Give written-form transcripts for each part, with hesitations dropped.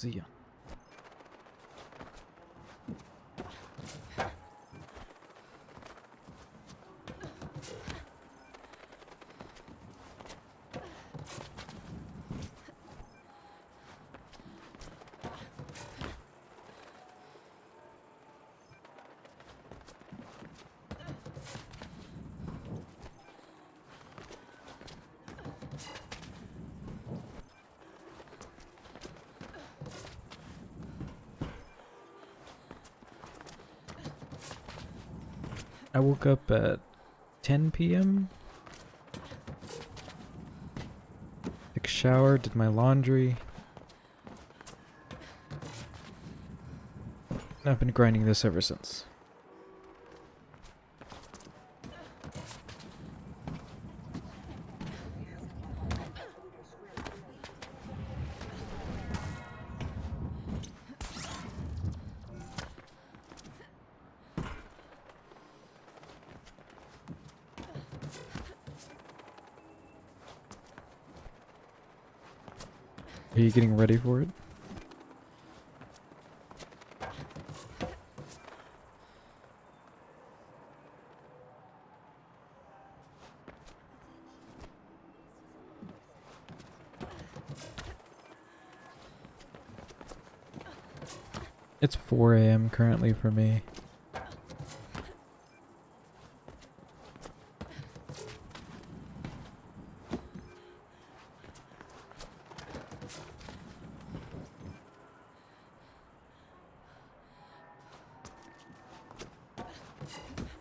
See ya. I woke up at 10 p.m. Took a shower, did my laundry. And I've been grinding this ever since. Are you getting ready for it? It's 4 a.m. currently for me.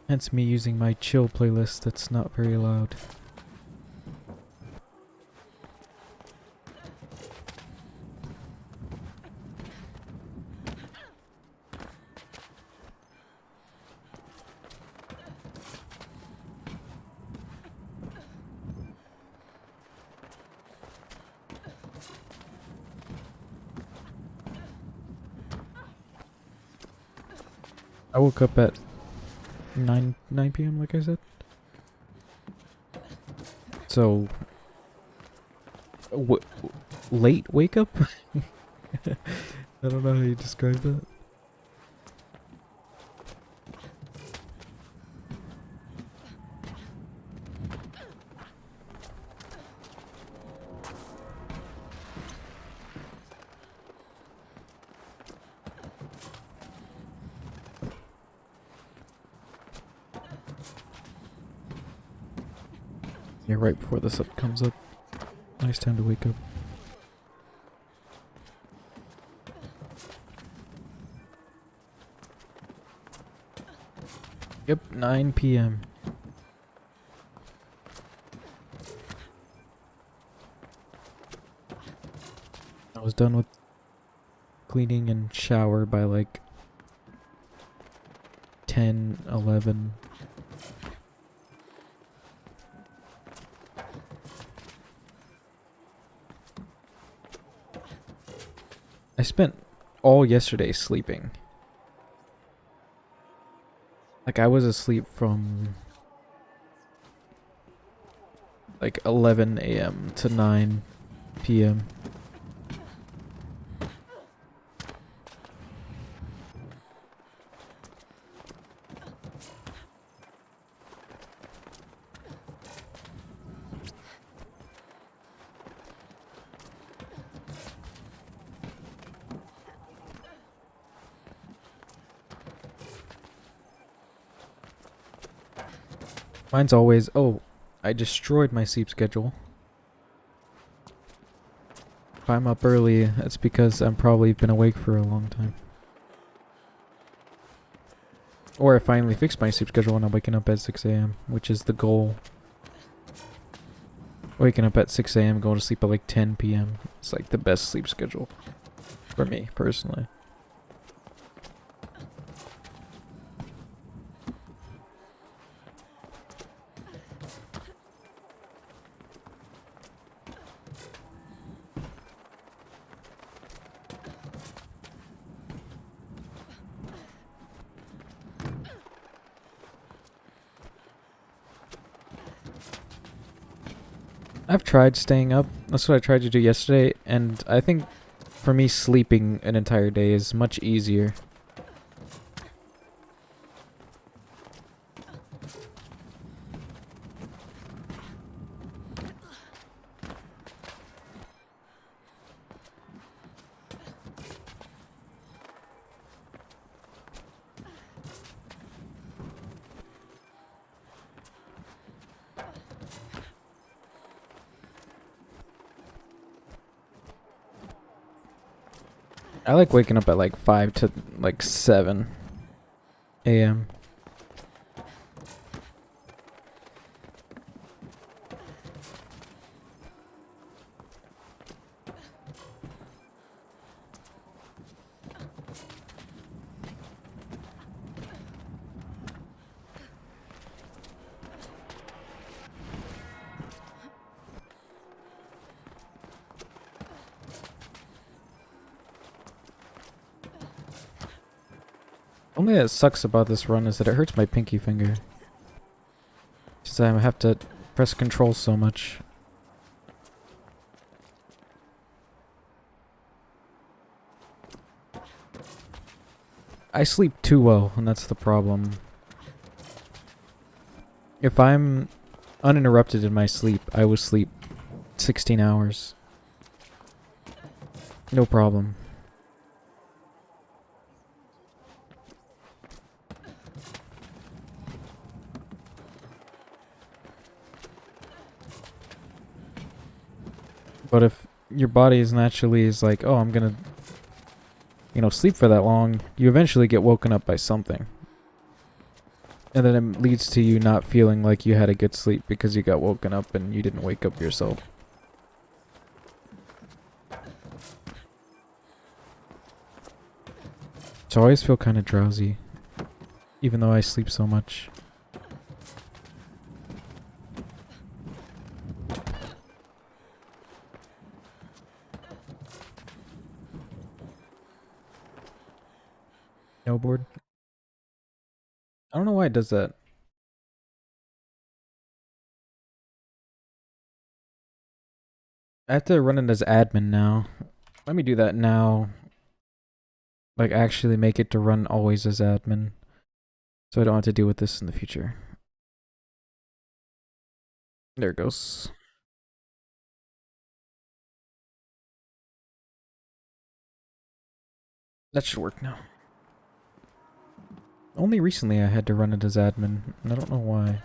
That's me using my chill playlist that's not very loud. I woke up at 9 p.m. like I said. So late wake up? I don't know how you describe that. Yeah, right before the sun comes up. Nice time to wake up. Yep, 9 p.m. I was done with cleaning and shower by like 10, 11. I spent all yesterday sleeping. Like I was asleep from like 11 a.m. to 9 p.m. Mine's always, oh, I destroyed my sleep schedule. If I'm up early, that's because I'm probably been awake for a long time. Or I finally fixed my sleep schedule and I'm waking up at 6 a.m., which is the goal. Waking up at 6 a.m., going to sleep at like 10 p.m. It's like the best sleep schedule for me, personally. I've tried staying up. That's what I tried to do yesterday, and I think for me, sleeping an entire day is much easier. I like waking up at like 5 to like 7 a.m. Only that sucks about this run is that it hurts my pinky finger. Because I have to press control so much. I sleep too well, and that's the problem. If I'm uninterrupted in my sleep, I will sleep 16 hours. No problem. But if your body is naturally like, oh, I'm gonna, sleep for that long, you eventually get woken up by something. And then it leads to you not feeling like you had a good sleep because you got woken up and you didn't wake up yourself. So I always feel kind of drowsy, even though I sleep so much. Snowboard? I don't know why it does that. I have to run it as admin now. Let me do that now. Like, actually make it to run always as admin. So I don't have to deal with this in the future. There it goes. That should work now. Only recently I had to run it as admin, and I don't know why.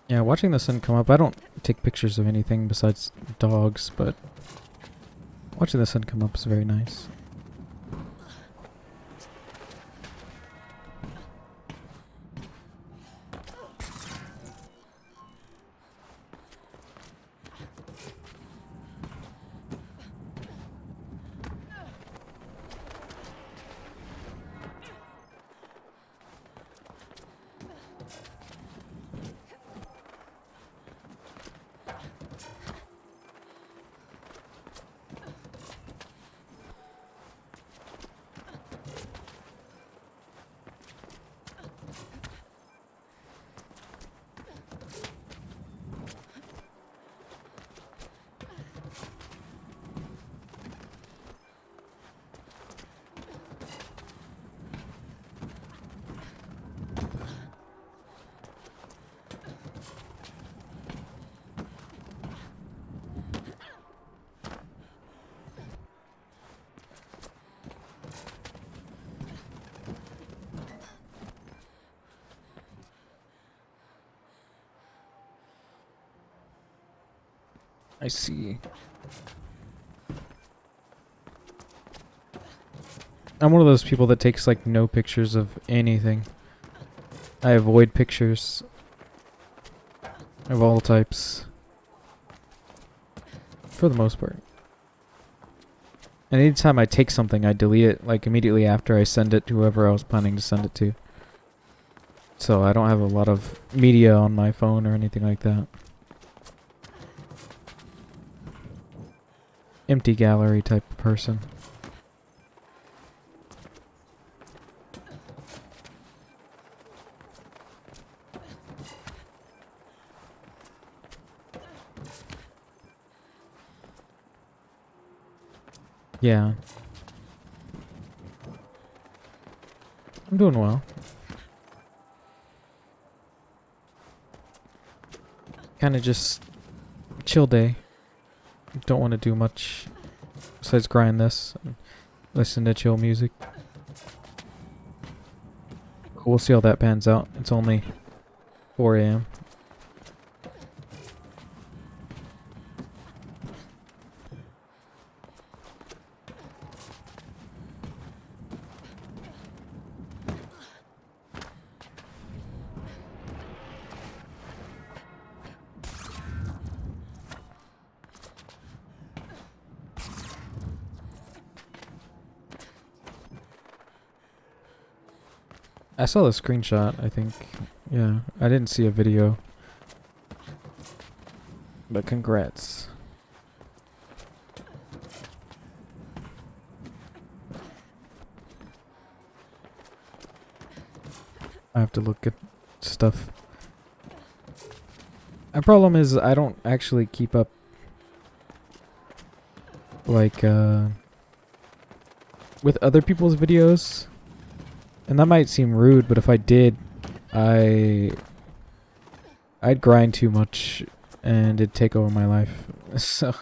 Yeah, watching the sun come up, I don't take pictures of anything besides dogs, but watching the sun come up is very nice. I see. I'm one of those people that takes like no pictures of anything. I avoid pictures of all types. For the most part. And anytime I take something, I delete it like immediately after I send it to whoever I was planning to send it to. So I don't have a lot of media on my phone or anything like that. Empty gallery type of person. Yeah. I'm doing well. Kinda just chill day. Don't want to do much besides grind this and listen to chill music. We'll see how that pans out. It's only 4 a.m. I saw the screenshot, I think. Yeah, I didn't see a video. But congrats. I have to look at stuff. My problem is I don't actually keep up like with other people's videos. And that might seem rude, but if I did, I'd grind too much and it'd take over my life. So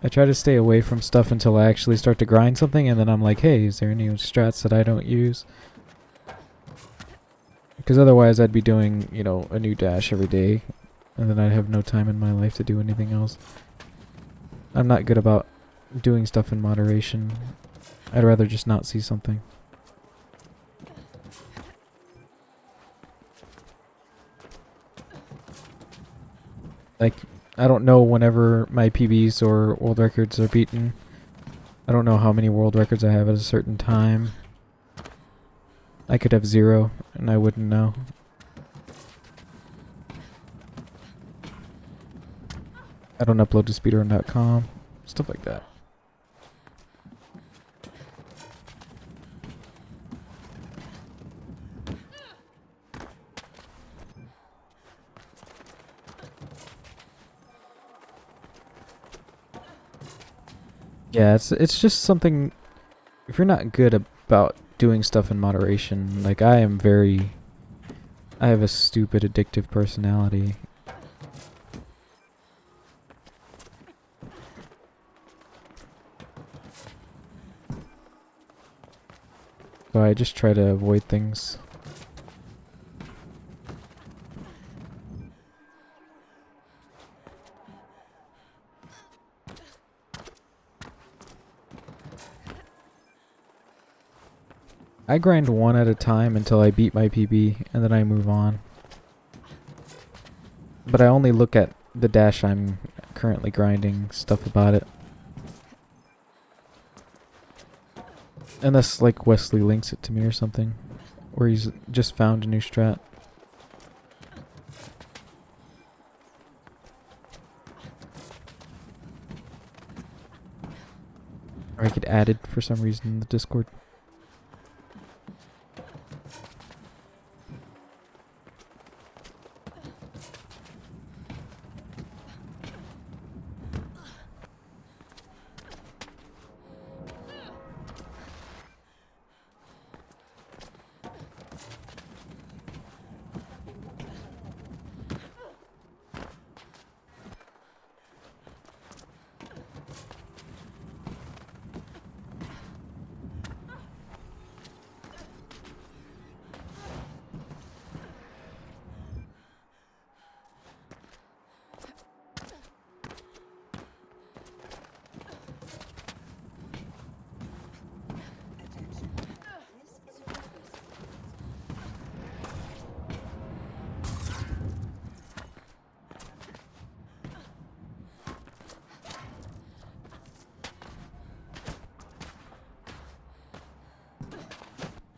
I try to stay away from stuff until I actually start to grind something, and then I'm like, hey, is there any strats that I don't use? Because otherwise I'd be doing, you know, a new dash every day, and then I'd have no time in my life to do anything else. I'm not good about doing stuff in moderation. I'd rather just not see something. Like, I don't know whenever my PBs or world records are beaten. I don't know how many world records I have at a certain time. I could have 0, and I wouldn't know. I don't upload to speedrun.com. Stuff like that. Yeah, it's just something. If you're not good about doing stuff in moderation, like I have a stupid addictive personality. So I just try to avoid things. I grind one at a time until I beat my PB, and then I move on. But I only look at the dash I'm currently grinding, stuff about it. Unless, like, Wesley links it to me or something. Or he's just found a new strat. Or I get added for some reason in the Discord.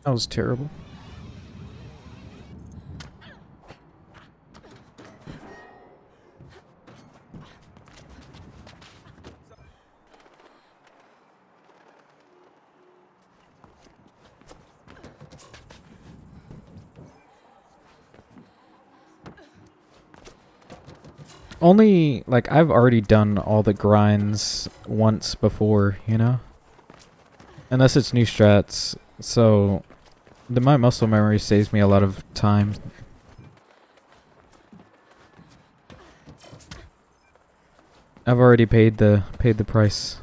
That was terrible. Only, like, I've already done all the grinds once before, you know? Unless it's new strats, so my muscle memory saves me a lot of time. I've already paid the price.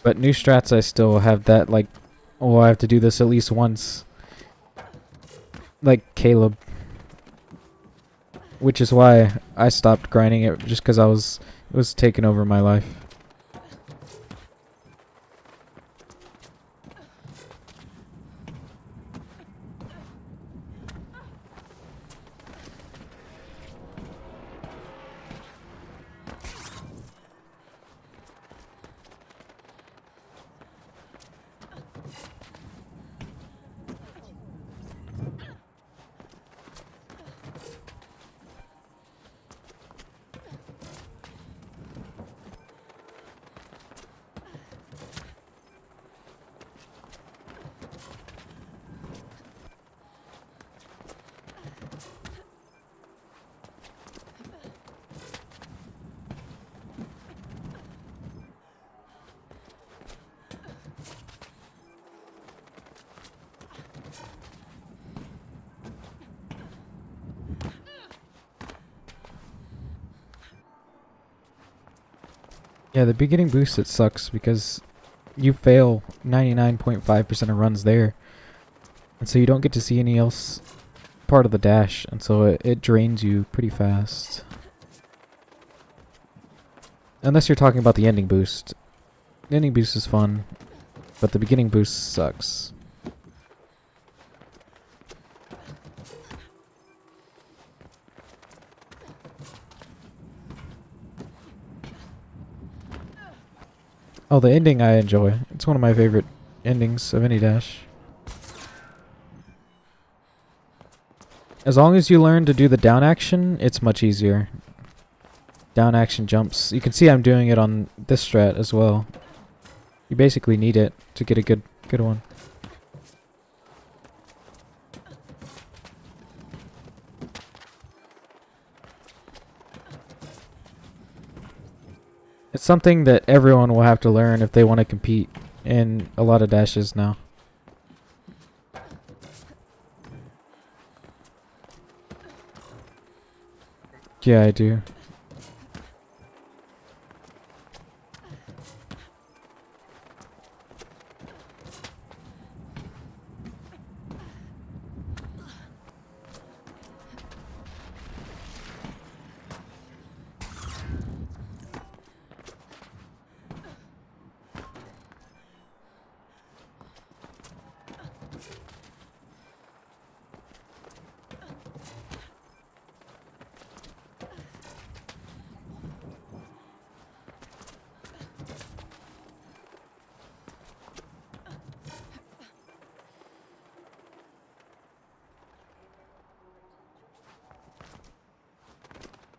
But new strats, I still have that, like, oh, I have to do this at least once. Like Caleb. Which is why I stopped grinding it, just because it was taking over my life. Yeah, the beginning boost, it sucks because you fail 99.5% of runs there. And so you don't get to see any else part of the dash, and so it drains you pretty fast. Unless you're talking about the ending boost. The ending boost is fun, but the beginning boost sucks. Oh, the ending I enjoy. It's one of my favorite endings of any dash. As long as you learn to do the down action, it's much easier. Down action jumps. You can see I'm doing it on this strat as well. You basically need it to get a good one. It's something that everyone will have to learn if they want to compete in a lot of dashes now. Yeah, I do.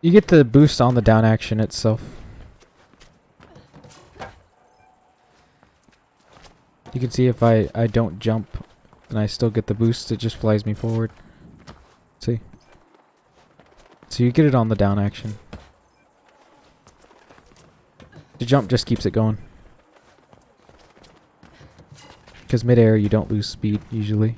You get the boost on the down action itself. You can see if I don't jump and I still get the boost, it just flies me forward. See? So you get it on the down action. The jump just keeps it going. Because mid-air you don't lose speed usually.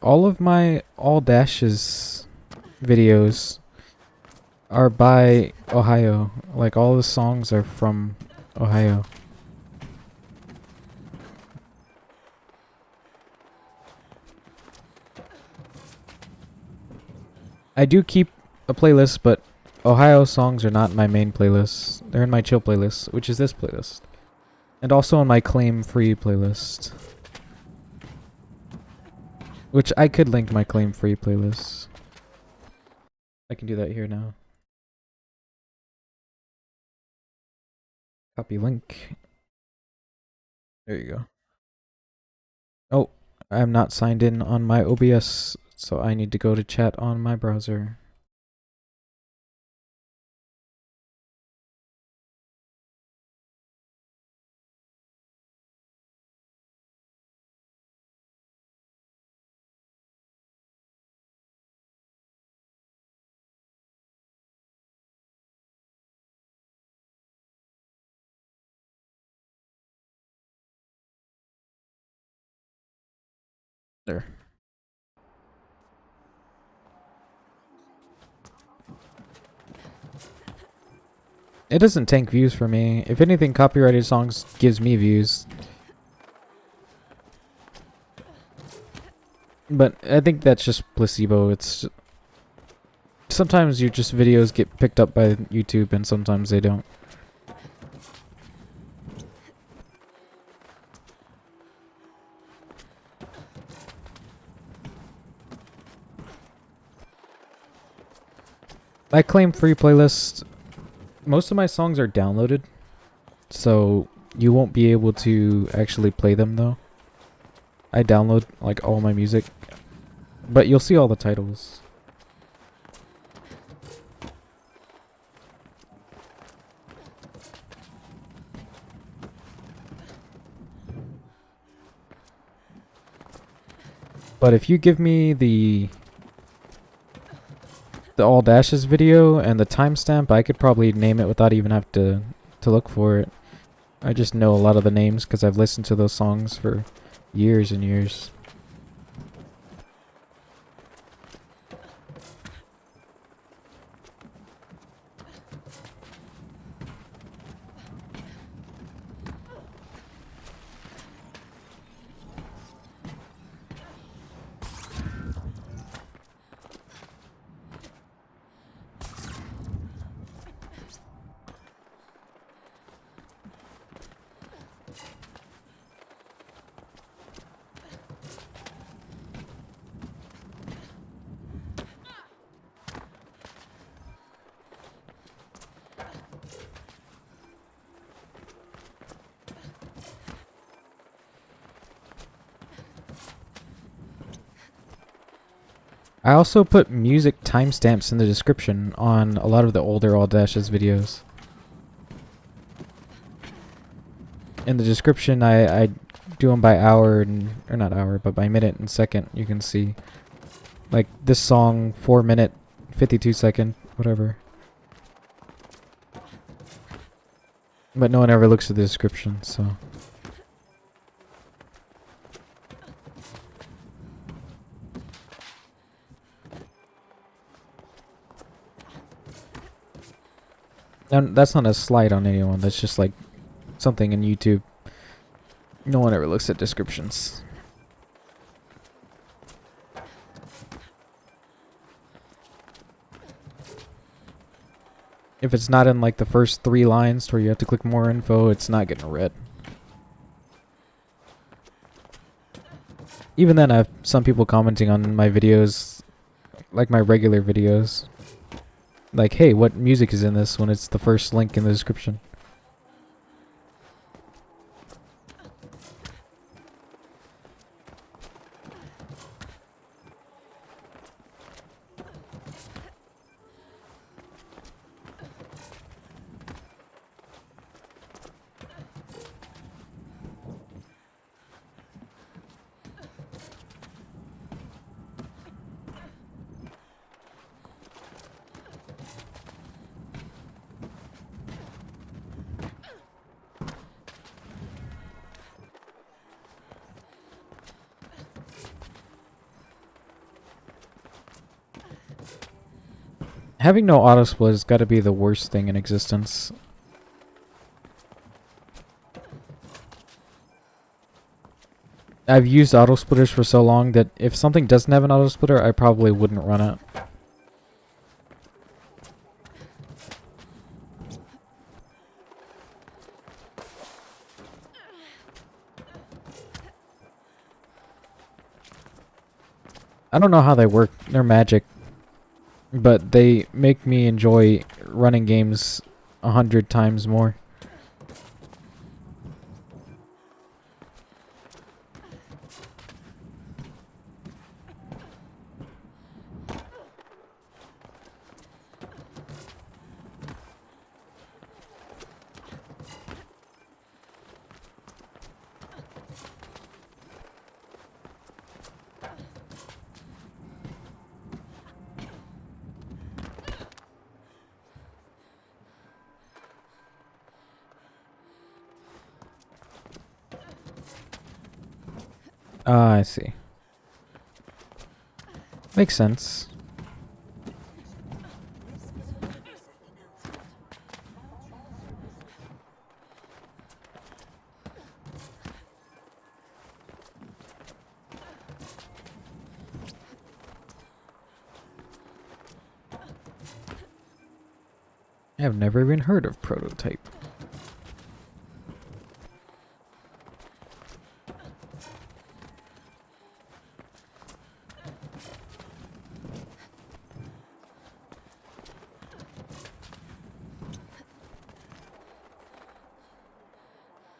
all of my all dashes videos are by Ohio. Like all the songs are from Ohio. I do keep a playlist, but Ohio songs are not my main playlist. They're in my chill playlist, which is this playlist. And also in my claim-free playlist. Which I could link my claim-free playlist. I can do that here now. Copy link. There you go. Oh, I'm not signed in on my OBS, so I need to go to chat on my browser. There. It doesn't tank views for me. If anything, copyrighted songs gives me views. But I think that's just placebo. It's sometimes your just videos get picked up by YouTube and sometimes they don't. I claim free playlist. Most of my songs are downloaded, so you won't be able to actually play them though. I download like all my music, but you'll see all the titles. But if you give me the all dashes video and the timestamp, I could probably name it without even have to look for it. I just know a lot of the names because I've listened to those songs for years and years. I also put music timestamps in the description on a lot of the older All Dashes videos. In the description, I do them by hour, or not hour, but by minute and second. You can see, like this song, 4 minute, 52 second, whatever. But no one ever looks at the description, so. And that's not a slight on anyone, that's just like something in YouTube. No one ever looks at descriptions. If it's not in like the first 3 lines where you have to click more info, it's not getting read. Even then, I have some people commenting on my videos, like my regular videos. Like, hey, what music is in this, when it's the first link in the description. Having no auto split has got to be the worst thing in existence. I've used auto splitters for so long that if something doesn't have an auto splitter, I probably wouldn't run it. I don't know how they work. They're magic. But they make me enjoy running games 100 times more. Ah, I see. Makes sense. I have never even heard of Prototype.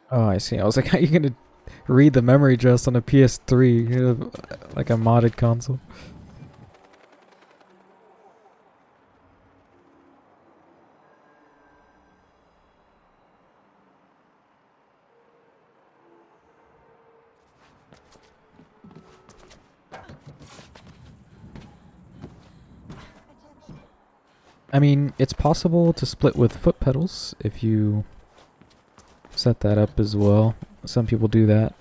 Oh, I see. I was like, how are you gonna read the memory just on a PS3? You know, like a modded console. I mean, it's possible to split with foot pedals if you set that up as well. Some people do that.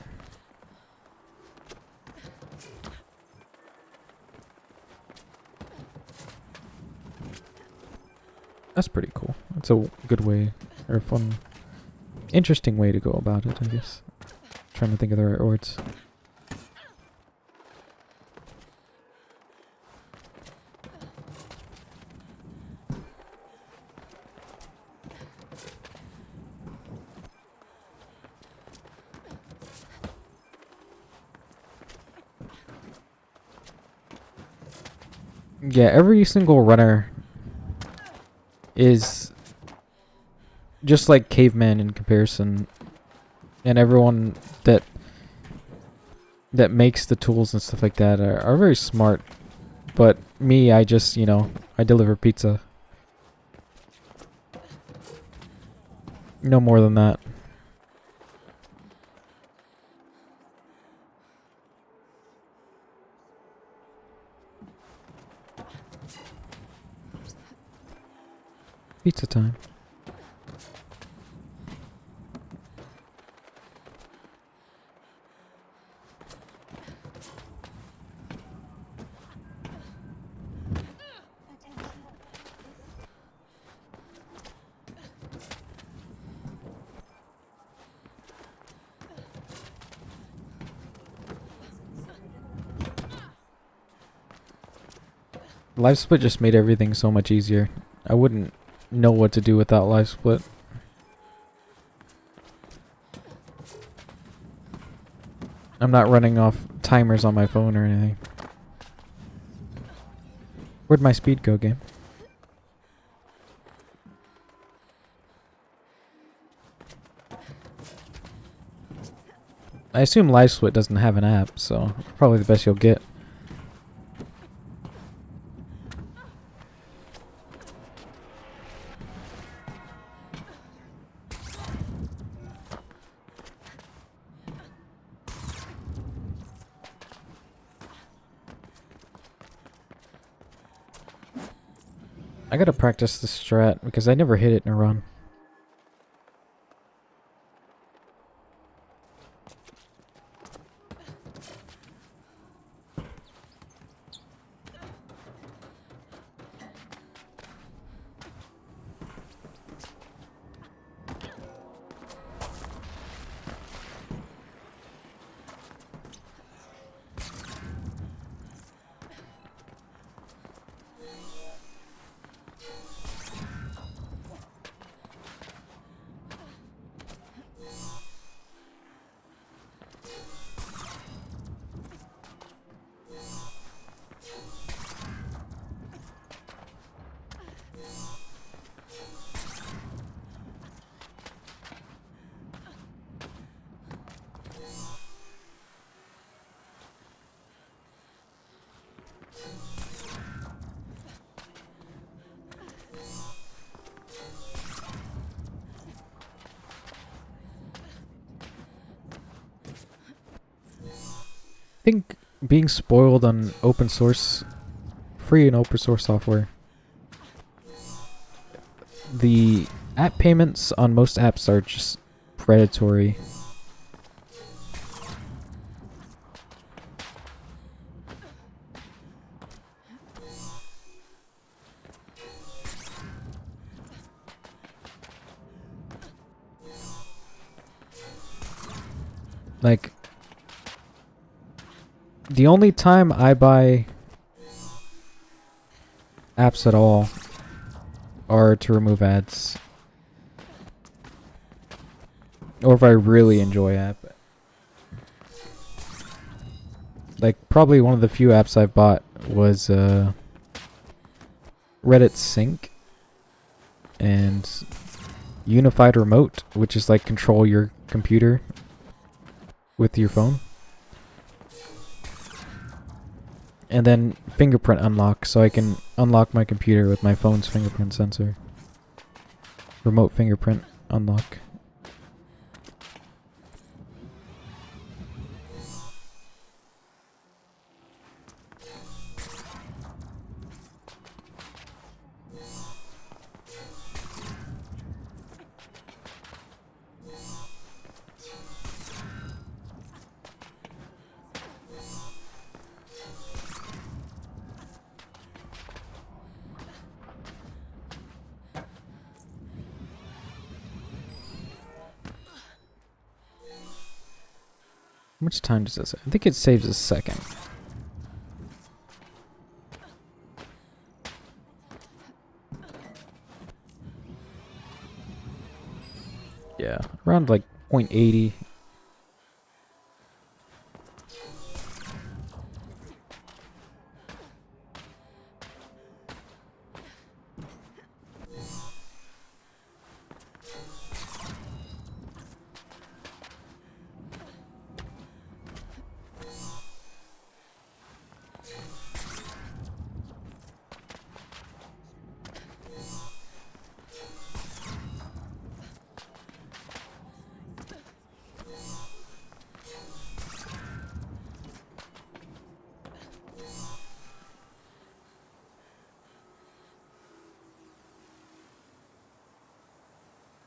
That's pretty cool. It's a good way, or a fun, interesting way to go about it, I guess. Trying to think of the right words. Yeah, every single runner is just like cavemen in comparison, and everyone that makes the tools and stuff like that are very smart. But me, I just, you know, I deliver pizza. No more than that. Pizza time. Live split just made everything so much easier. I wouldn't know what to do without live split. I'm not running off timers on my phone or anything. Where'd my speed go, game? I assume live split doesn't have an app, so probably the best you'll get. I gotta practice this strat because I never hit it in a run. think being spoiled on open source, free and open source software, the app payments on most apps are just predatory. Like, the only time I buy apps at all are to remove ads. Or if I really enjoy app. Like, probably one of the few apps I've bought was Reddit Sync and Unified Remote, which is like control your computer with your phone. And then fingerprint unlock, so I can unlock my computer with my phone's fingerprint sensor. Remote fingerprint unlock. How much time does this? I think it saves a second. Yeah, around like 0.80.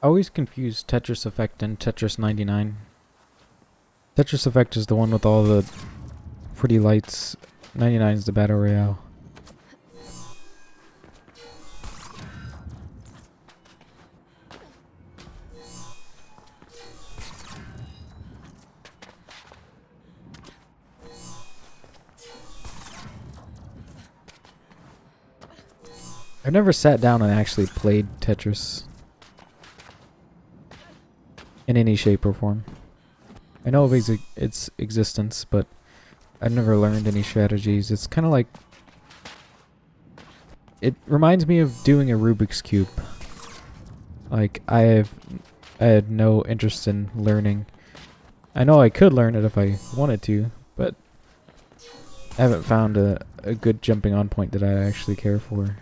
I always confuse Tetris Effect and Tetris 99. Tetris Effect is the one with all the pretty lights. 99 is the Battle Royale. I've never sat down and actually played Tetris in any shape or form. I know of its existence, but I've never learned any strategies. It's kind of like... It reminds me of doing a Rubik's Cube. Like, I had no interest in learning. I know I could learn it if I wanted to, but I haven't found a good jumping on point that I actually care for.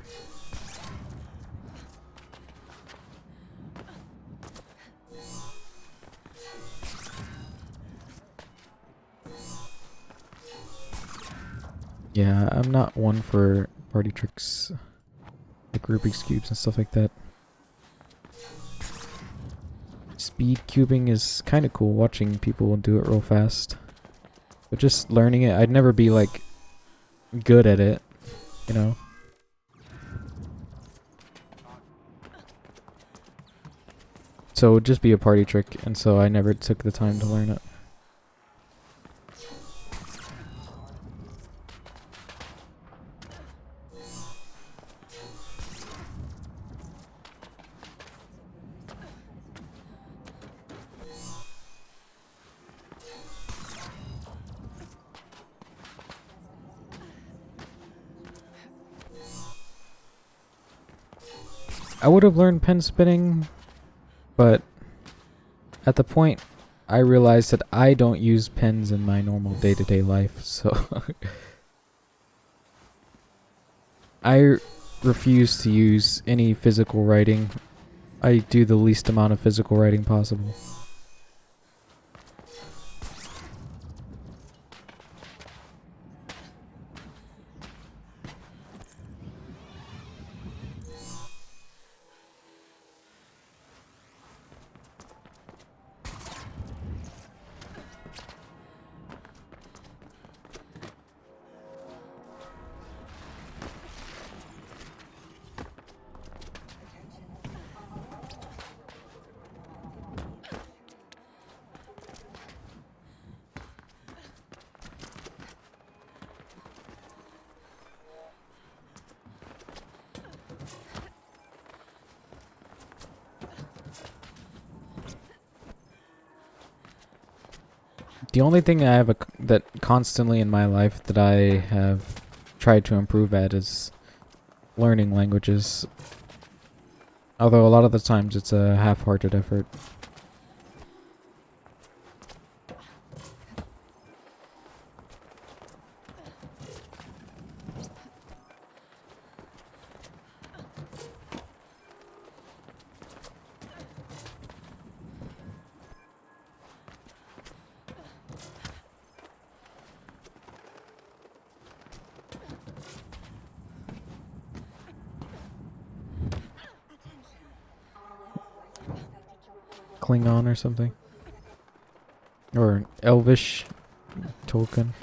Yeah, I'm not one for party tricks, like Rubik's Cubes and stuff like that. Speed cubing is kind of cool, watching people do it real fast. But just learning it, I'd never be like good at it, you know? So it would just be a party trick, and so I never took the time to learn it. I would have learned pen spinning, but at the point I realized that I don't use pens in my normal day-to-day life, so I refuse to use any physical writing. I do the least amount of physical writing possible. The only thing I have that constantly in my life that I have tried to improve at is learning languages. Although a lot of the times it's a half-hearted effort. Klingon or something. Or Elvish token.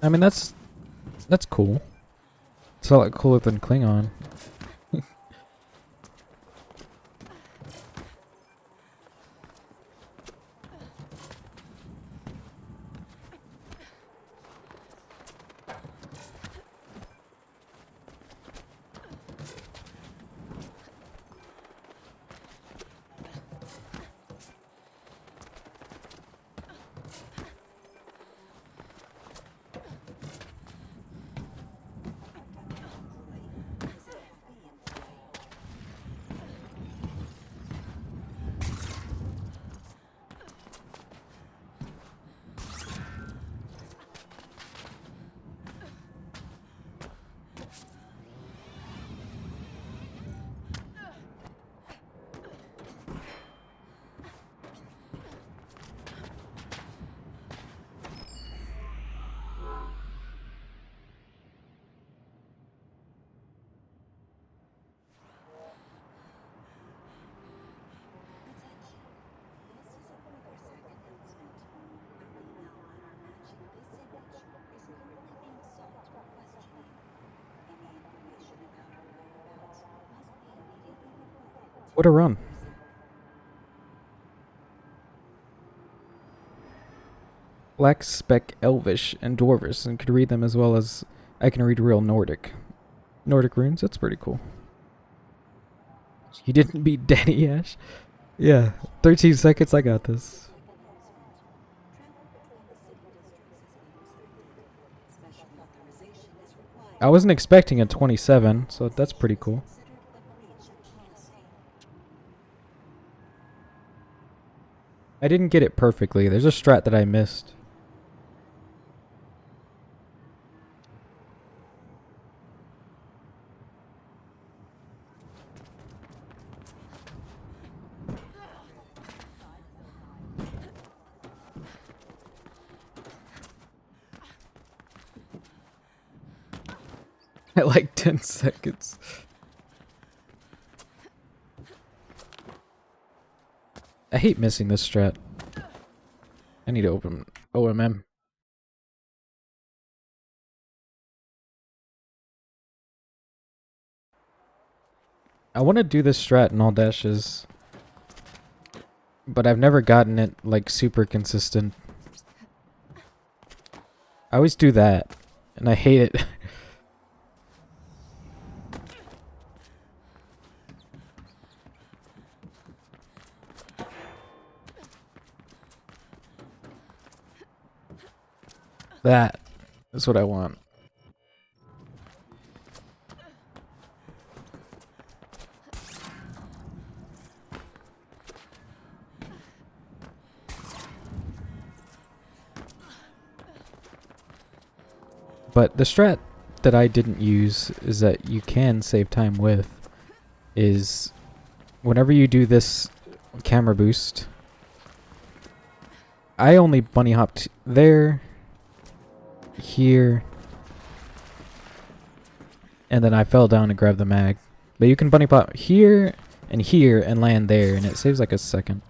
I mean, that's cool. It's a lot cooler than Klingon. What a run. Black Spec Elvish and Dwarvish, and could read them as well as I can read real Nordic. Nordic runes, that's pretty cool. You didn't beat Danny Ash? Yeah, 13 seconds, I got this. I wasn't expecting a 27, so that's pretty cool. I didn't get it perfectly. There's a strat that I missed. At like 10 seconds. I hate missing this strat. I need to open OMM. I want to do this strat in all dashes, but I've never gotten it like super consistent. I always do that, and I hate it. That is what I want. But the strat that I didn't use is that you can save time with is whenever you do this camera boost, I only bunny hopped there, here, and then I fell down and grabbed the mag. But you can bunny pop here and land there, and it saves like a second.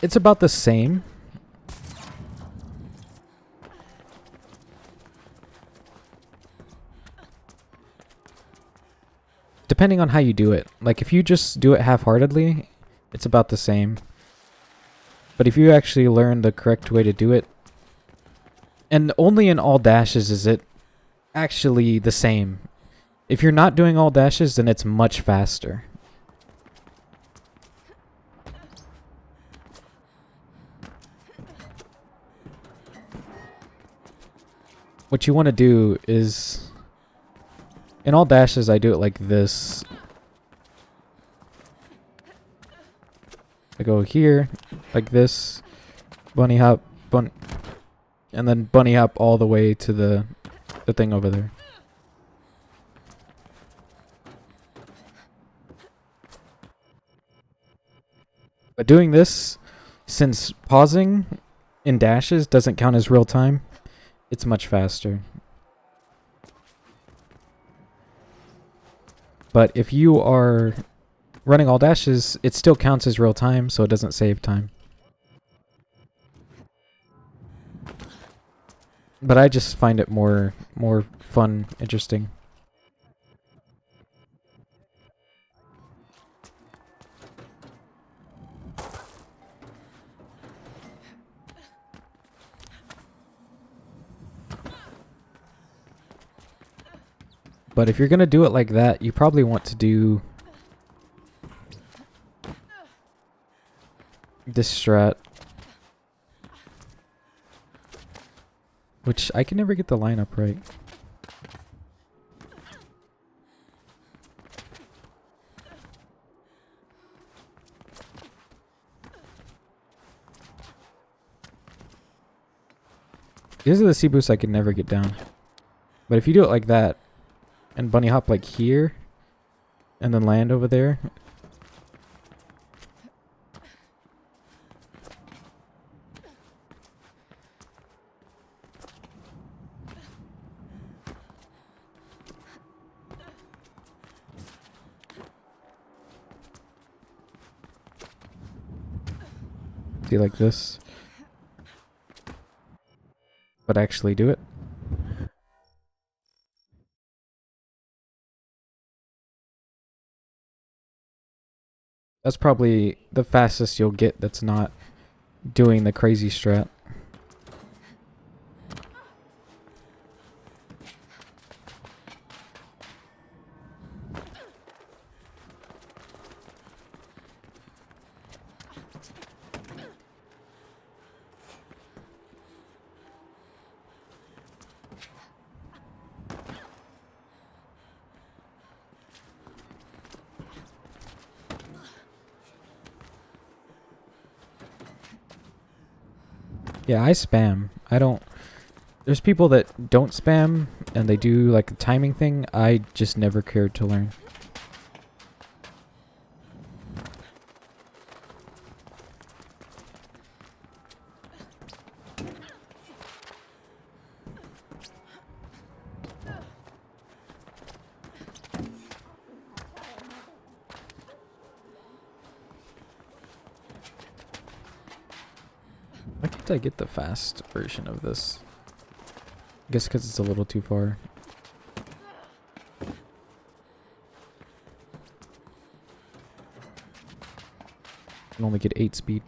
It's about the same. depending on how you do it. Like, if you just do it half-heartedly, it's about the same. But if you actually learn the correct way to do it, and only in all dashes is it actually the same. If you're not doing all dashes, then it's much faster. What you want to do is, in all dashes, I do it like this. I go here, like this, bunny hop, and then bunny hop all the way to the thing over there. But doing this, since pausing in dashes doesn't count as real time, it's much faster. But if you are running all dashes, it still counts as real time, so it doesn't save time. But I just find it more fun, interesting. But if you're gonna do it like that, you probably want to do this strat, which I can never get the lineup right. These are the C boosts I can never get down. But if you do it like that, and bunny hop like here, and then land over there. See, like this. But actually do it. That's probably the fastest you'll get that's not doing the crazy strat. Yeah, I spam. I don't... There's people that don't spam, and they do like the timing thing. I just never cared to learn. Why can't I get the fast version of this? I guess because it's a little too far. I can only get 8 speed.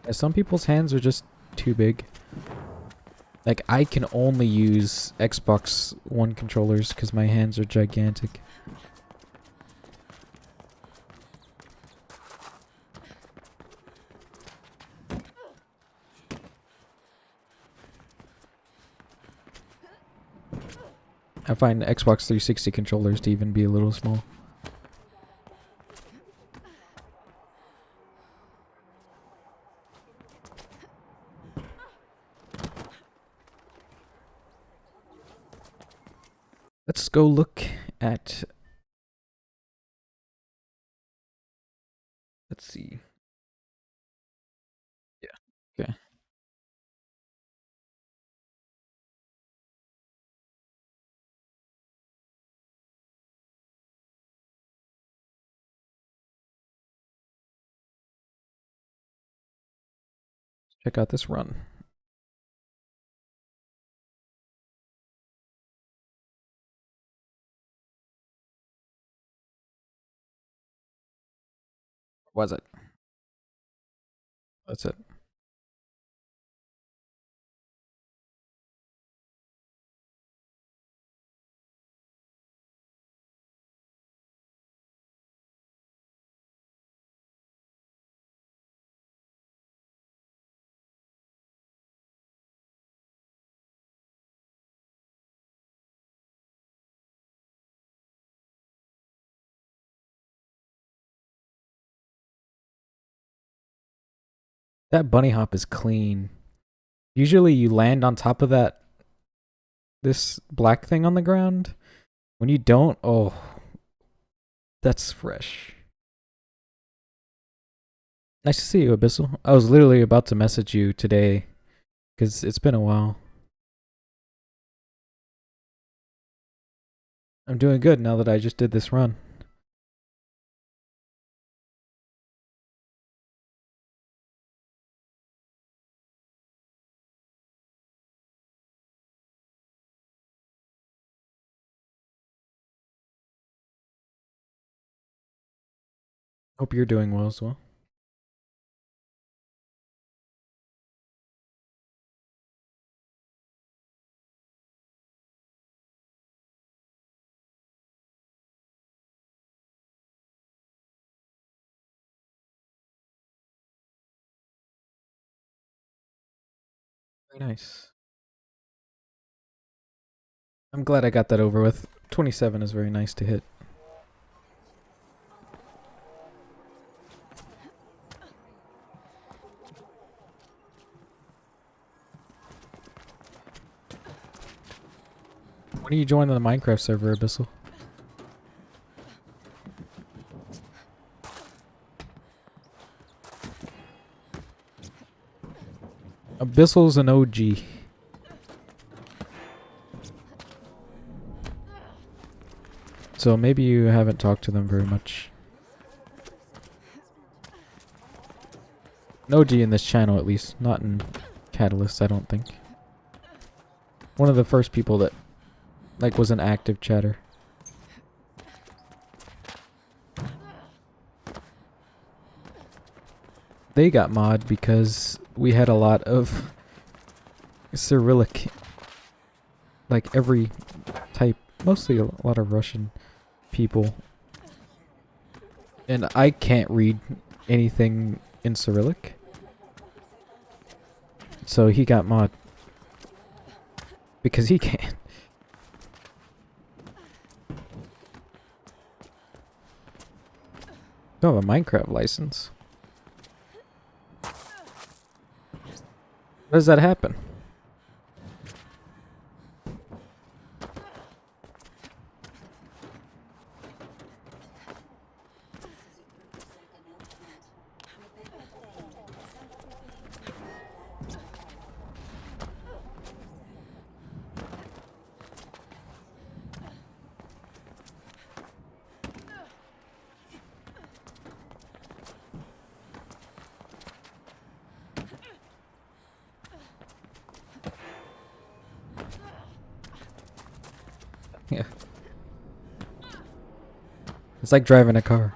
Yeah, some people's hands are just too big. Like, I can only use Xbox One controllers because my hands are gigantic. I find Xbox 360 controllers to even be a little small. Let's go look at... Let's see. Yeah. Okay. Check out this run. Was it? That's it. That bunny hop is clean. Usually you land on top of this black thing on the ground. When you don't, oh, that's fresh. Nice to see you, Abyssal. I was literally about to message you today because it's been a while. I'm doing good now that I just did this run. Hope you're doing well as well. Very nice. I'm glad I got that over with. 27 is very nice to hit. When are you joining the Minecraft server, Abyssal? Abyssal's an OG. So maybe you haven't talked to them very much. An OG in this channel at least, not in Catalyst, I don't think. One of the first people that was an active chatter. They got mod because we had a lot of Cyrillic, like every type, mostly a lot of Russian people. And I can't read anything in Cyrillic. So he got mod. Because he can't. You have a Minecraft license. How does that happen? Yeah. It's like driving a car.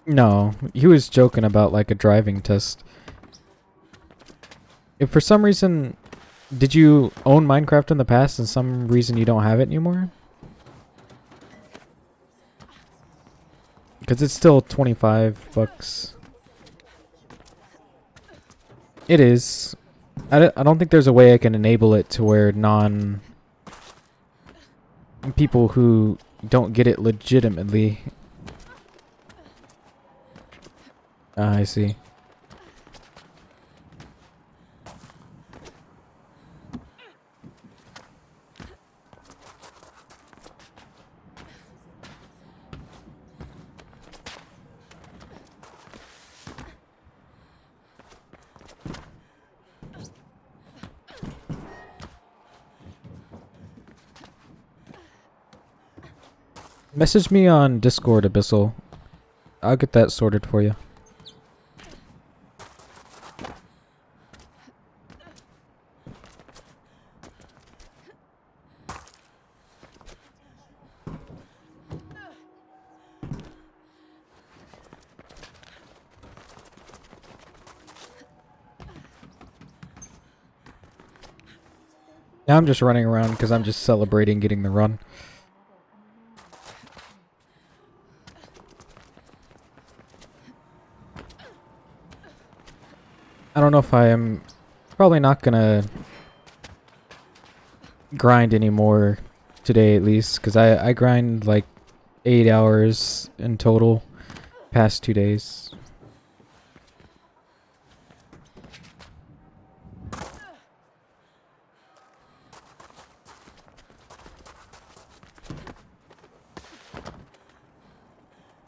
No, he was joking about like a driving test. If for some reason, did you own Minecraft in the past and some reason you don't have it anymore? Because it's still 25 bucks. It is. I don't think there's a way I can enable it to where people who don't get it legitimately. I see. Message me on Discord, Abyssal. I'll get that sorted for you. Now I'm just running around because I'm just celebrating getting the run. I don't know if I am probably not gonna grind anymore today, at least, because I grind like 8 hours in total past 2 days.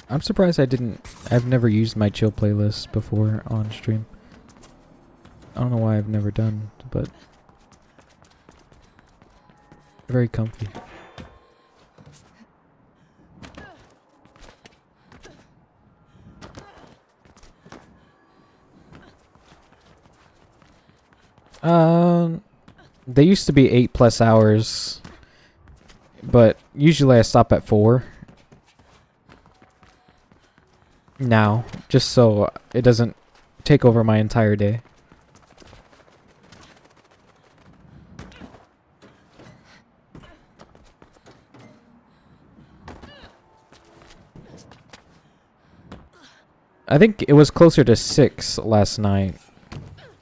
I'm surprised I've never used my chill playlist before on stream. I don't know why I've never done, but very comfy. They used to be 8+ hours, but usually I stop at 4. Now, just so it doesn't take over my entire day. I think it was closer to 6 last night.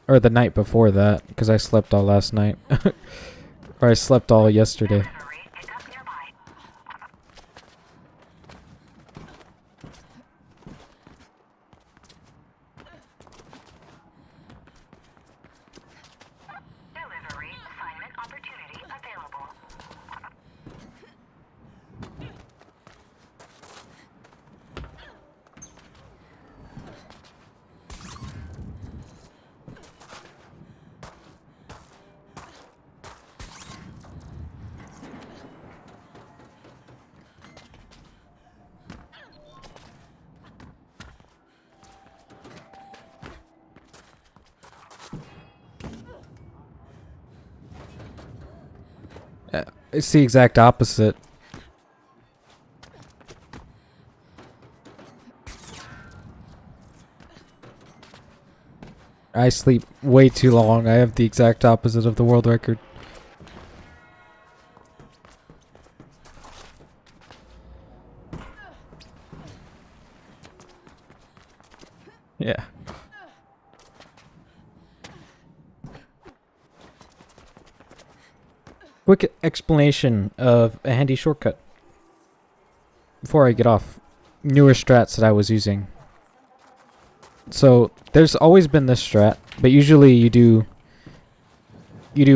Or the night before that, because I slept all last night. Or I slept all yesterday. It's the exact opposite. I sleep way too long. I have the exact opposite of the world record. Yeah. Quick explanation of a handy shortcut before I get off. Newer strats that I was using. So there's always been this strat, but usually you do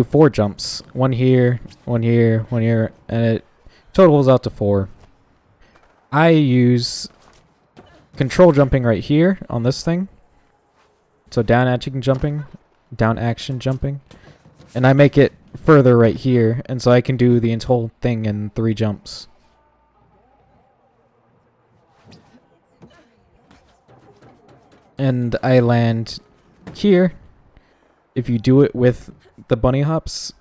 4 jumps. One here, one here, one here, and it totals out to 4. I use control jumping right here on this thing. So down action jumping, and I make it further right here, and so I can do the whole thing in 3 jumps. And I land here. If you do it with the bunny hops,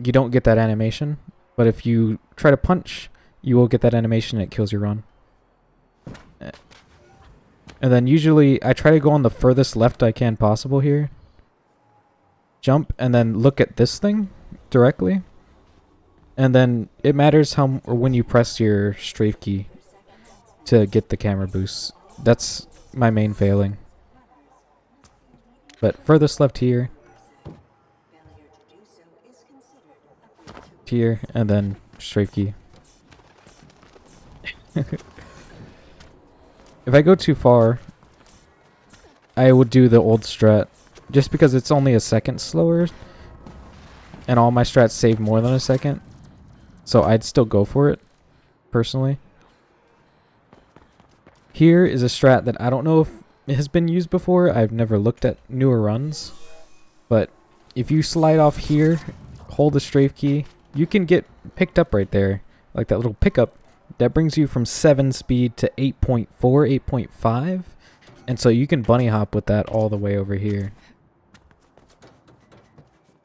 you don't get that animation. But if you try to punch, you will get that animation and it kills your run. And then usually I try to go on the furthest left I can possible here. Jump and then look at this thing directly. And then it matters how or when you press your strafe key to get the camera boost. That's my main failing. But furthest left here. Here and then strafe key. If I go too far, I would do the old strat. Just because it's only a second slower. And all my strats save more than a second. So I'd still go for it, personally. Here is a strat that I don't know if it has been used before. I've never looked at newer runs. But if you slide off here, hold the strafe key, you can get picked up right there. Like that little pickup that brings you from 7 speed to 8.4, 8.5. And so you can bunny hop with that all the way over here.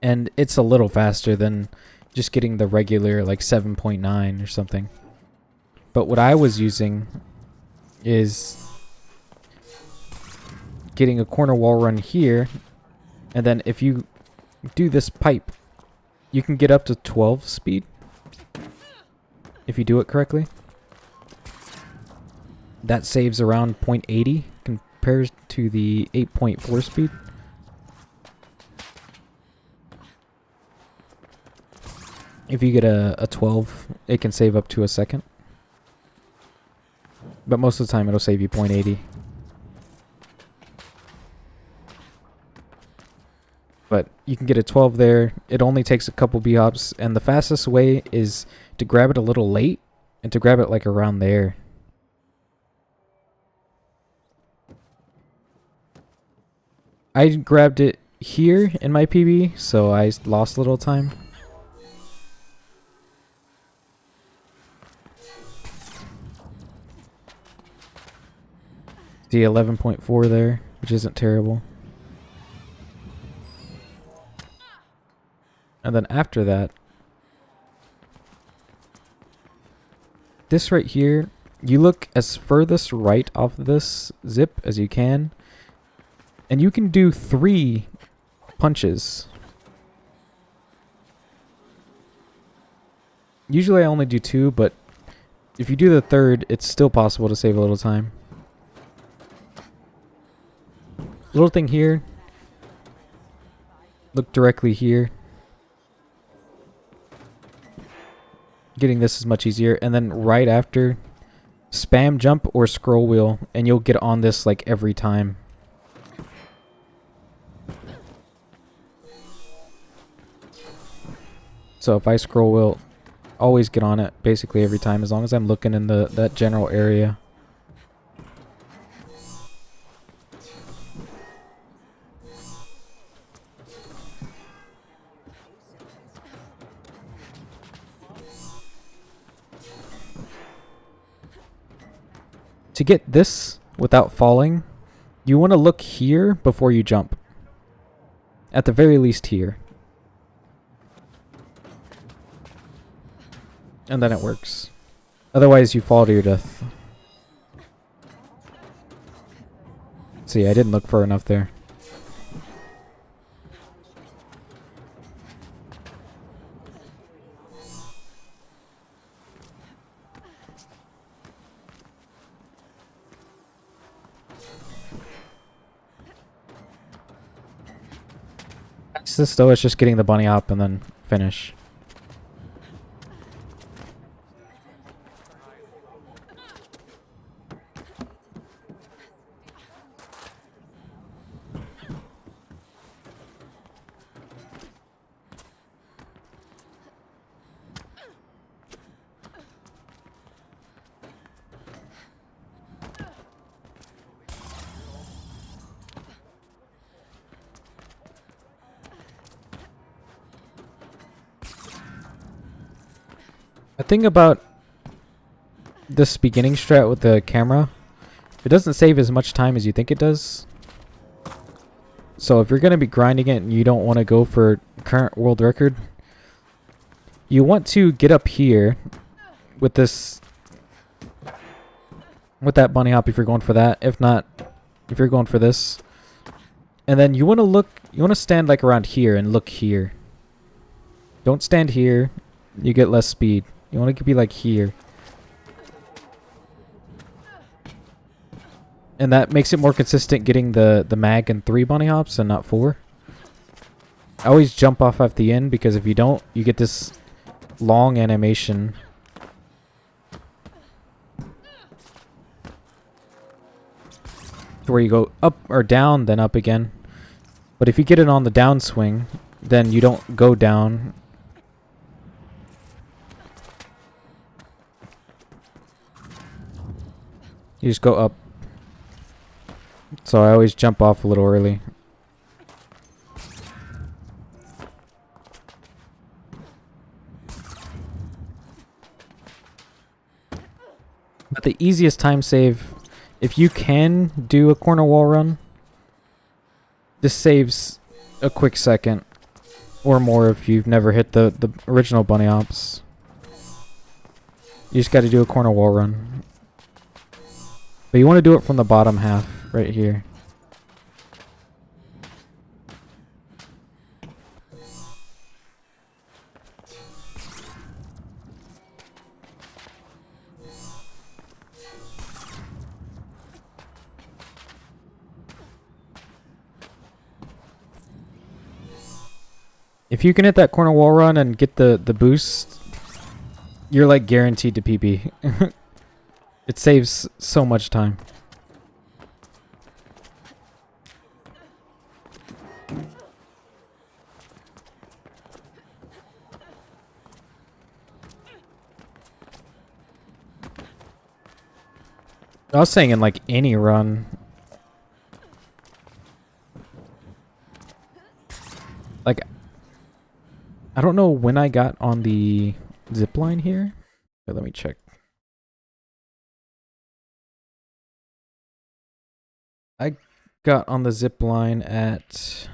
And it's a little faster than just getting the regular like 7.9 or something. But what I was using is getting a corner wall run here. And then if you do this pipe, you can get up to 12 speed. If you do it correctly. That saves around 0.80 compared to the 8.4 speed. If you get a 12, it can save up to a second. But most of the time it'll save you 0.80. But you can get a 12 there. It only takes a couple B-hops. And the fastest way is to grab it a little late. And to grab it like around there. I grabbed it here in my PB. So I lost a little time. The 11.4 there, which isn't terrible. And then after that, this right here, you look as furthest right off of this zip as you can. And you can do 3 punches. Usually I only do 2, but if you do the 3rd, it's still possible to save a little time. Little thing here. Look directly here. Getting this is much easier. And then right after, spam jump or scroll wheel, and you'll get on this like every time. So if I scroll wheel, always get on it basically every time, as long as I'm looking in that general area. To get this without falling, you want to look here before you jump. At the very least here. And then it works. Otherwise you fall to your death. See, I didn't look for enough there. This though is just getting the bunny hop and then finish. The thing about this beginning strat with the camera, it doesn't save as much time as you think it does. So if you're going to be grinding it and you don't want to go for current world record, you want to get up here with this, with that bunny hop if you're going for that. If not, if you're going for this. And then you want to look, you want to stand like around here and look here. Don't stand here, you get less speed. You want to be like here. And that makes it more consistent getting the mag in 3 bunny hops and not 4. I always jump off at the end because if you don't, you get this long animation. Where you go up or down, then up again. But if you get it on the downswing, then you don't go down. You just go up. So I always jump off a little early. the easiest time save, if you can do a corner wall run, this saves a quick second or more if you've never hit the original bunny hops. You just got to do a corner wall run. But you want to do it from the bottom half right here. If you can hit that corner wall run and get the boost, you're like guaranteed to PB. It saves so much time. I was saying in like any run. Like, I don't know when I got on the zip line here, but let me check. I got on the zip line at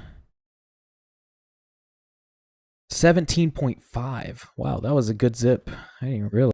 17.5. Wow, that was a good zip. I didn't even realize.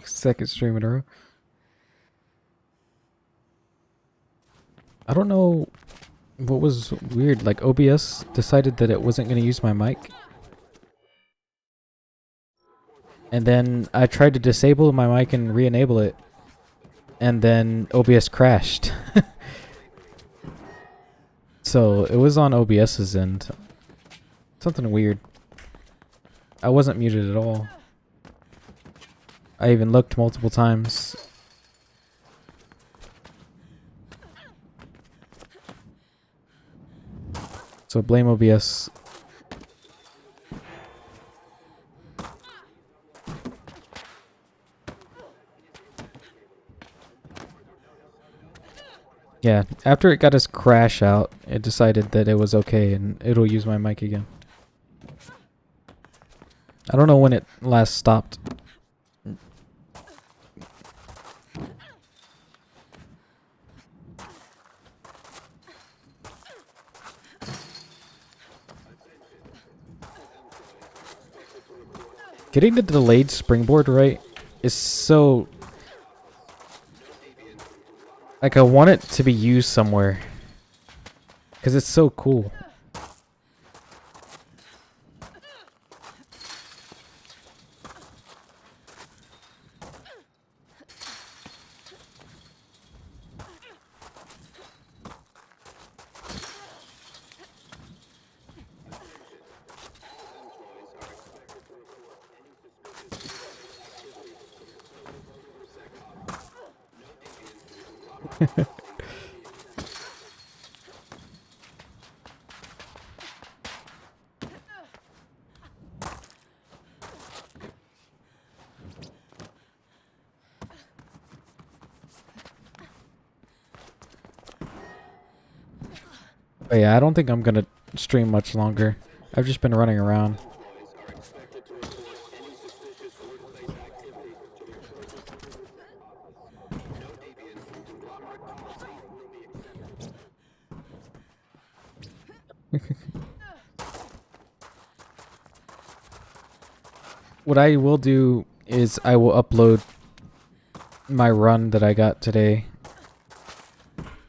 Second stream in a row. I don't know what was weird. Like OBS decided that it wasn't going to use my mic. And then I tried to disable my mic and re-enable it. And then OBS crashed. So it was on OBS's end. Something weird. I wasn't muted at all. I even looked multiple times. So blame OBS. Yeah, after it got us crash out, it decided that it was okay and it'll use my mic again. I don't know when it last stopped. Getting the delayed springboard right is so... Like, I want it to be used somewhere. Because it's so cool. But yeah, I don't think I'm gonna stream much longer. I've just been running around. What I will do is I will upload my run that I got today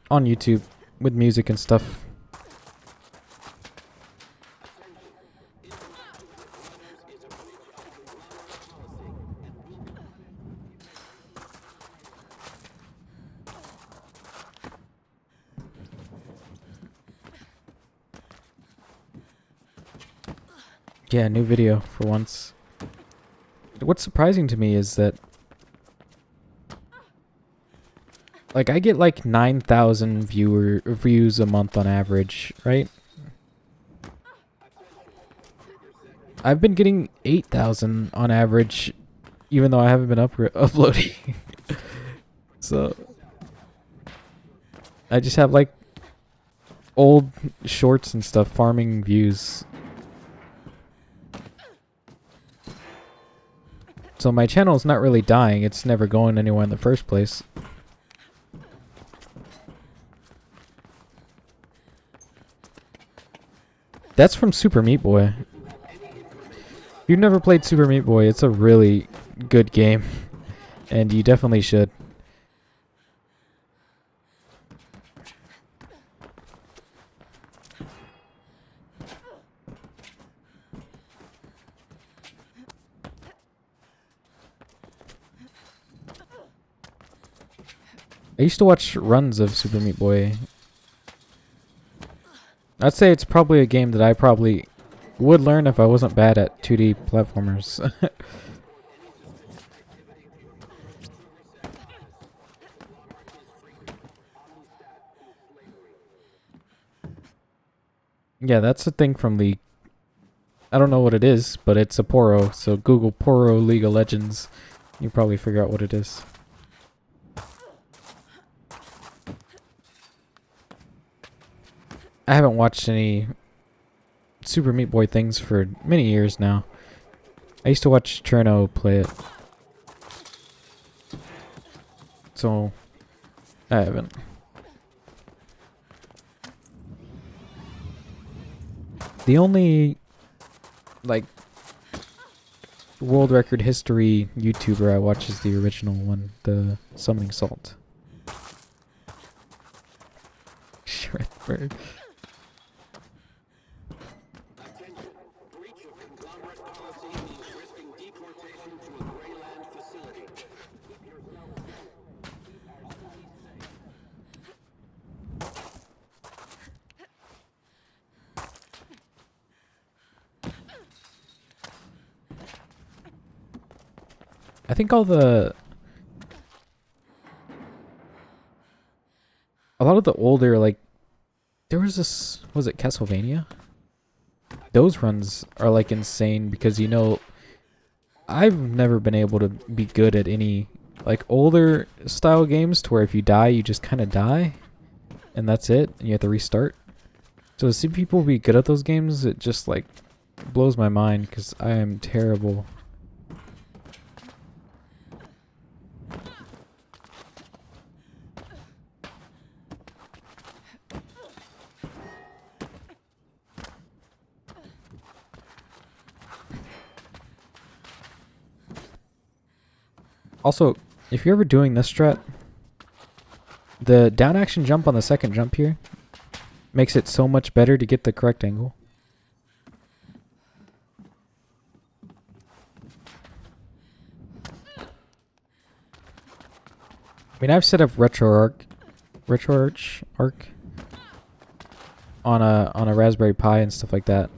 on YouTube with music and stuff. Yeah, new video for once. What's surprising to me is that like I get like 9,000 views a month on average, right? I've been getting 8,000 on average even though I haven't been uploading. So I just have like old shorts and stuff farming views. So my channel's not really dying, it's never going anywhere in the first place. That's from Super Meat Boy. If you've never played Super Meat Boy, it's a really good game. And you definitely should. I used to watch runs of Super Meat Boy. I'd say it's probably a game that I probably would learn if I wasn't bad at 2D platformers. Yeah, that's a thing from the... I don't know what it is, but it's a Poro, so Google Poro League of Legends. You probably figure out what it is. I haven't watched any Super Meat Boy things for many years now. I used to watch Cherno play it. So, I haven't. The only, like, world record history YouTuber I watch is the original one, the Summoning Salt. Shredbird. I think a lot of the older, like, there was this, was it Castlevania? Those runs are like insane because, you know, I've never been able to be good at any like older style games to where if you die, you just kind of die and that's it and you have to restart. So to see people be good at those games, it just like blows my mind because I am terrible. Also, if you're ever doing this strat, the down action jump on the second jump here makes it so much better to get the correct angle. I mean, I've set up RetroArch on a Raspberry Pi and stuff like that.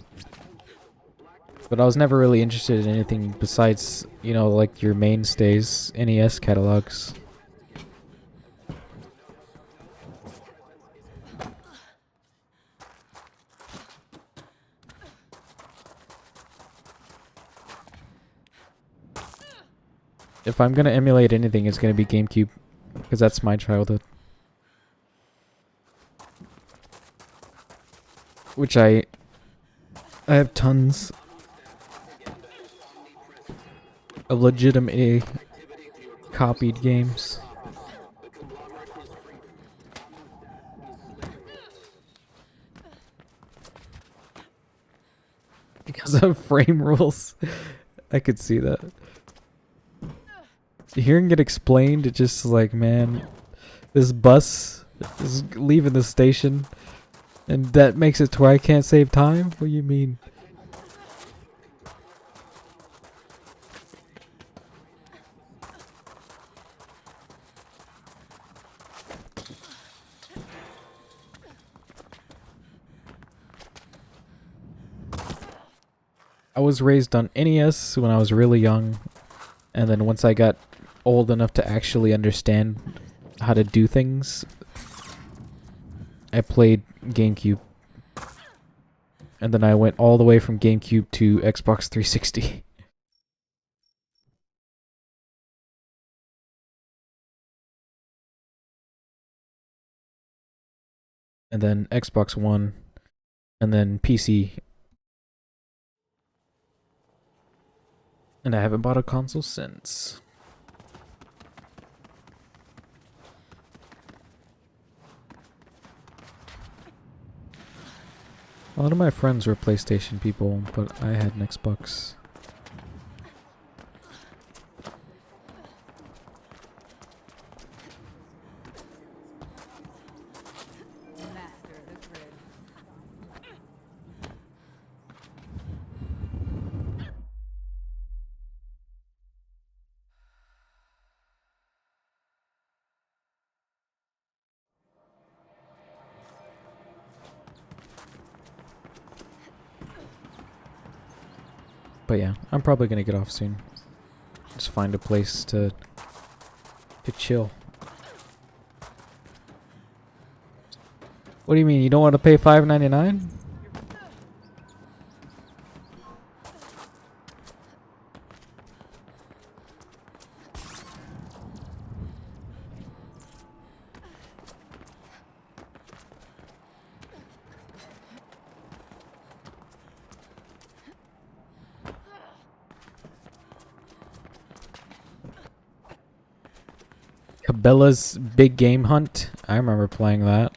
But I was never really interested in anything besides, you know, like your mainstays, NES catalogs. If I'm gonna emulate anything, it's gonna be GameCube, because that's my childhood. Which I have tons of legitimately copied games. Because of frame rules. I could see that. Hearing it explained, it just like, man, this bus is leaving the station and that makes it to where I can't save time? What do you mean? I was raised on NES when I was really young, and then once I got old enough to actually understand how to do things, I played GameCube. And then I went all the way from GameCube to Xbox 360. And then Xbox One, and then PC. And I haven't bought a console since. A lot of my friends were PlayStation people, but I had an Xbox. But yeah, I'm probably gonna get off soon. Just find a place to chill. What do you mean? You don't want to pay $5.99? Cabela's Big Game Hunt. I remember playing that.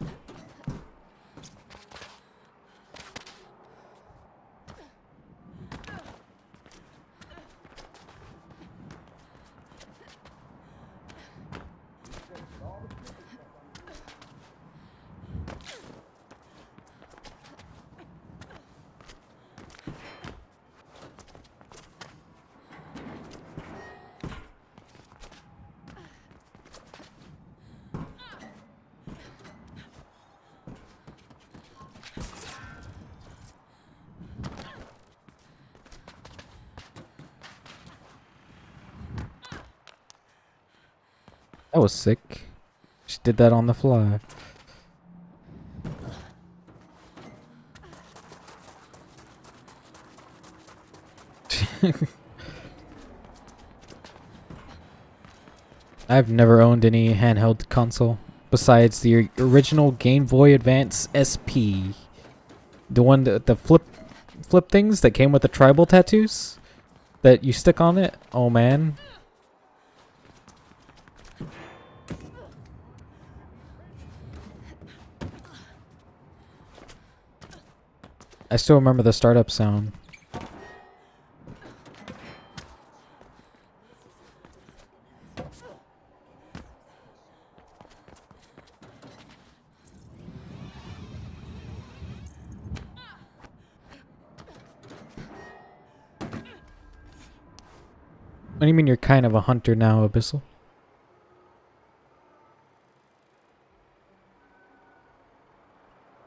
That was sick. She did that on the fly. I've never owned any handheld console besides the original Game Boy Advance SP. The one that the flip things that came with the tribal tattoos that you stick on it. Oh man. I still remember the startup sound. What do you mean you're kind of a hunter now, Abyssal?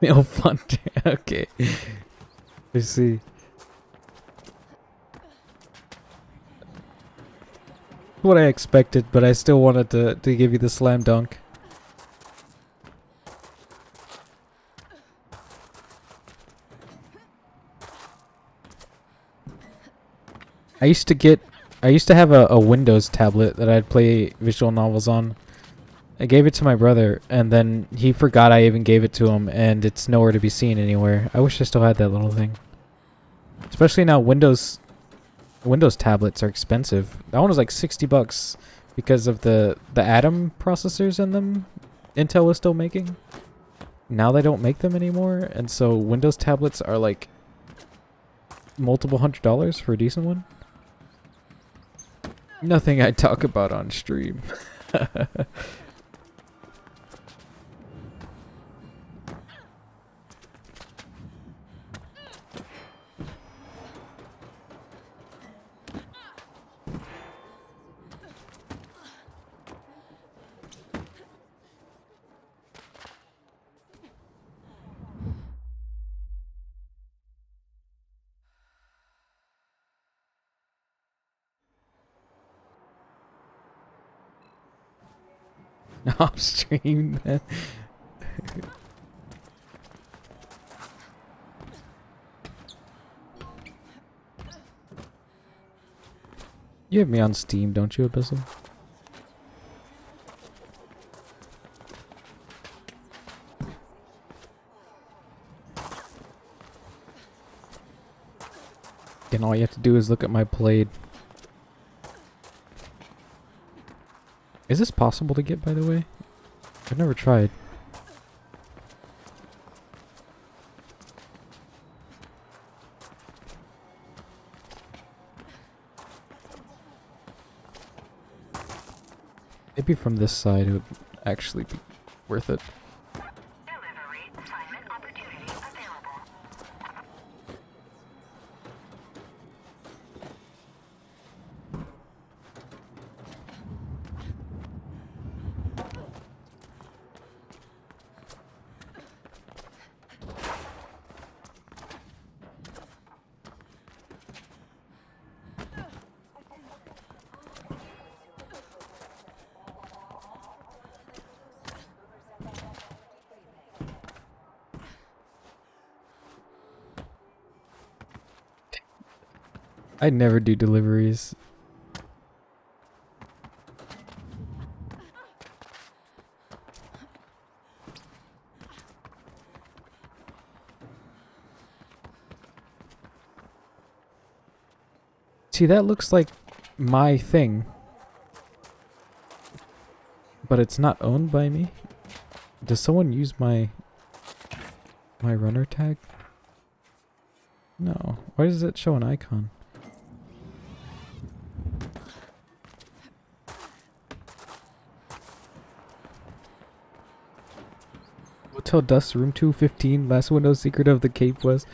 Milf hunter, okay. I see. What I expected, but I still wanted to give you the slam dunk. I used to have a Windows tablet that I'd play visual novels on. I gave it to my brother, and then he forgot I even gave it to him, and it's nowhere to be seen anywhere. I wish I still had that little thing. Especially now Windows tablets are expensive. That one was like $60 because of the Atom processors in them Intel was still making. Now they don't make them anymore, and so Windows tablets are like multiple $100s for a decent one. Nothing I talk about on stream. Off stream, man. You have me on Steam, don't you, Abyssal? And all you have to do is look at my blade. Is this possible to get, by the way? I've never tried. Maybe from this side it would actually be worth it. Delivery assignment opportunity available. I never do deliveries. See, that looks like my thing. But it's not owned by me. Does someone use my runner tag? No. Why does it show an icon? Hotel Dust, room 215, last window secret of the Cape was.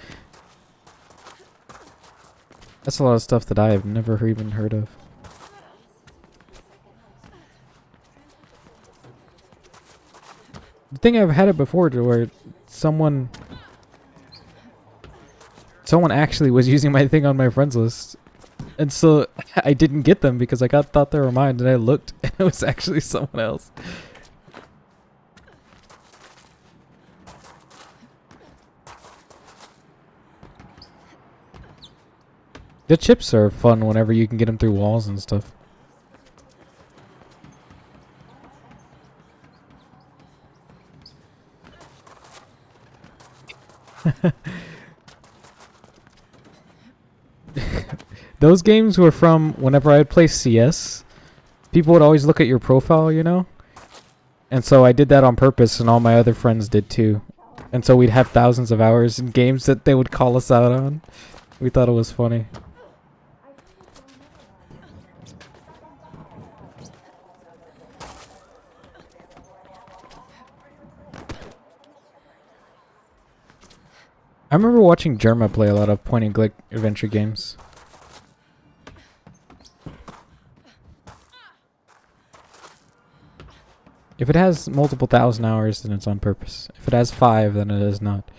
That's a lot of stuff that I have never even heard of. The thing I've had it before to where someone actually was using my thing on my friends list. And so I didn't get them because I thought they were mine, and I looked and it was actually someone else. The chips are fun whenever you can get them through walls and stuff. Those games were from whenever I'd play CS. People would always look at your profile, you know? And so I did that on purpose, and all my other friends did too. And so we'd have thousands of hours in games that they would call us out on. We thought it was funny. I remember watching Jerma play a lot of point-and-click adventure games. If it has multiple thousand hours, then it's on purpose. If it has 5, then it is not.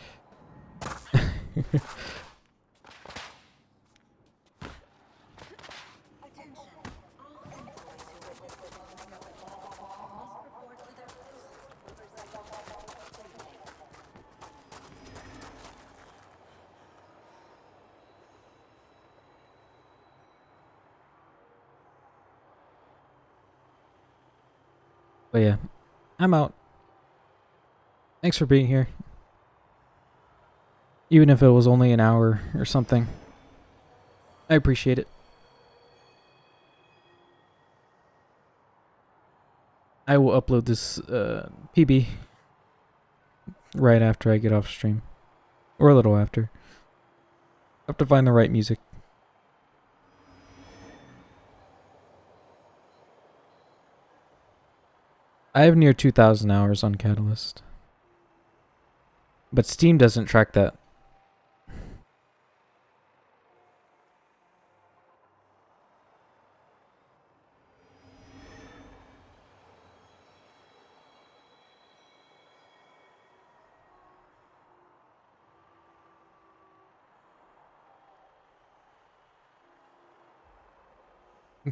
But yeah, I'm out. Thanks for being here. Even if it was only an hour or something. I appreciate it. I will upload this PB right after I get off stream. Or a little after. I have to find the right music. I have near 2,000 hours on Catalyst. But Steam doesn't track that.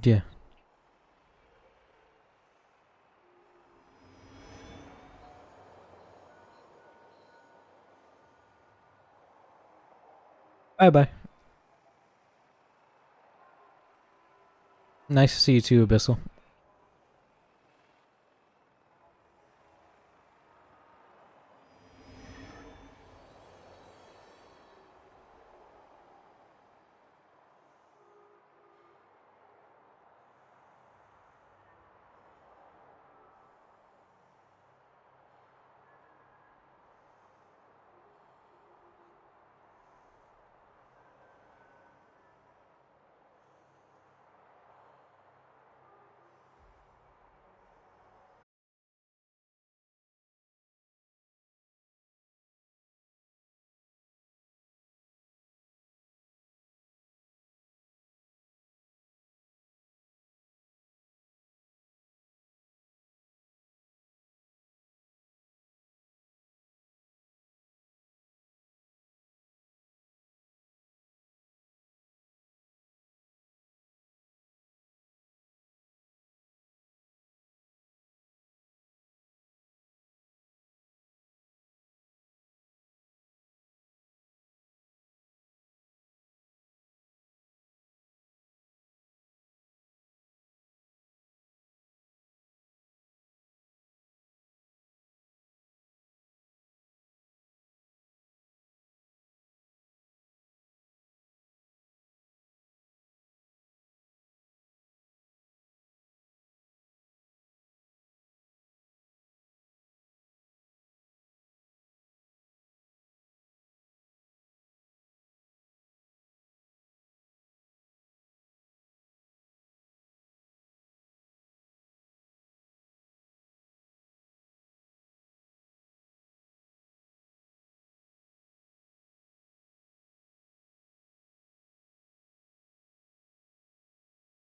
Yeah. Bye-bye. Nice to see you too, Abyssal.